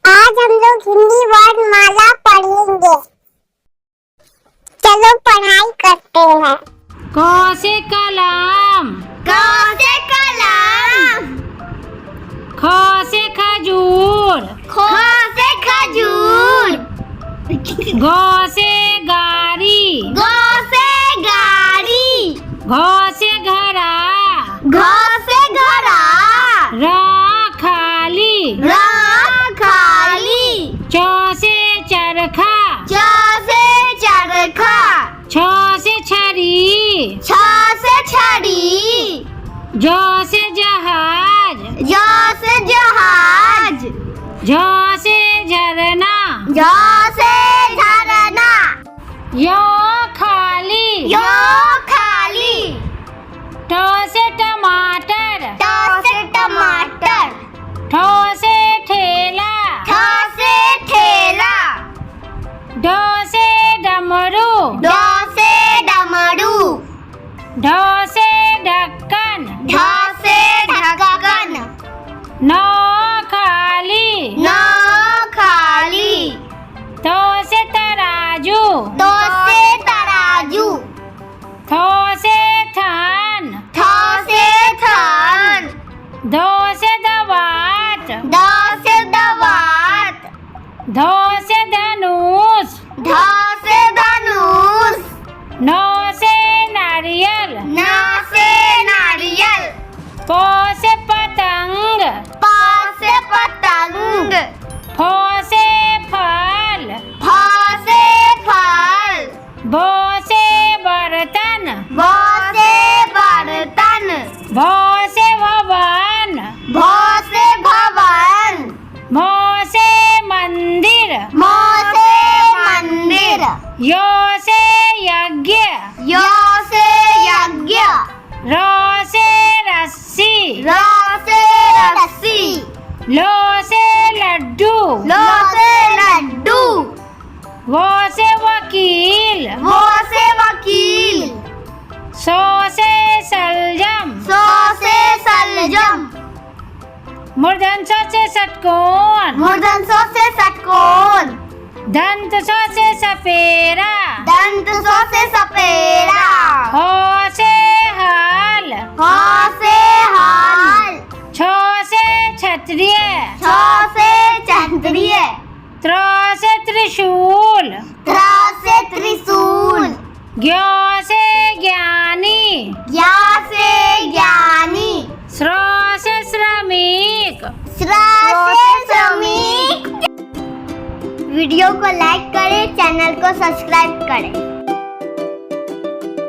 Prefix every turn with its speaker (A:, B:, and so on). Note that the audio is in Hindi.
A: आज हम लोग हिंदी वर्णमाला पढ़ेंगे। चलो पढ़ाई करते हैं।
B: क से कलम,
A: क से कलम,
B: ख से खजूर,
A: ख से खजूर,
B: ग से गाड़ी,
A: ग से गाड़ी,
B: घ से घड़ा,
A: घ से घड़ा,
B: र खाली,
A: र खाली,
B: च से चरखा,
A: च से चरखा,
B: छ से छड़ी,
A: छ से छड़ी,
B: ज से जहाज,
A: ज से जहाज,
B: झ से झरना,
A: झ से झरना,
B: य खाली,
A: य खाली,
B: ट से टमाटर,
A: ट से टमाटर,
B: ठ से ठेला,
A: ठ से ठेला,
B: ड से डमरू,
A: ड से डमरू,
B: ढ से ढक्कन,
A: ढ से ढक्कन,
B: न खाली,
A: न खाली,
B: त से तराजू,
A: द से तराजू,
B: थ से थान,
A: थ से थान,
B: द से दवात,
A: द से दवात,
B: ध से धनुष,
A: ध से धनुष,
B: न से नारियल,
A: न से नारियल,
B: प से पतंग,
A: प से पतंग,
B: फ से फल,
A: फ से फल,
B: ब से बर्तन,
A: ब से बर्तन,
B: भ से भवन,
A: भ से भवन,
B: म से मंदिर,
A: म से मंदिर,
B: य से यज्ञ,
A: य से यज्ञ,
B: र से रस्सी,
A: र से रस्सी,
B: ल से लड्डू,
A: ल से लड्डू,
B: व से वकील,
A: व से वकील,
B: स से सलजम,
A: स से सलजम,
B: मूर्धन स से षटकोण,
A: मूर्धन स से षटकोण,
B: दंत स से सपेरा,
A: दंत स से सपेरा,
B: ह से हल,
A: ह से हल,
B: छ से क्षत्रिय,
A: छ से क्षत्रिय,
B: त्र से त्रिशूल,
A: त्र से त्रिशूल,
B: ज्ञ से ज्ञानी,
A: ज्ञ से ज्ञानी,
B: श्र से श्रमिक,
A: श्र से श्रमिक। वीडियो को लाइक करें, चैनल को सब्सक्राइब करें।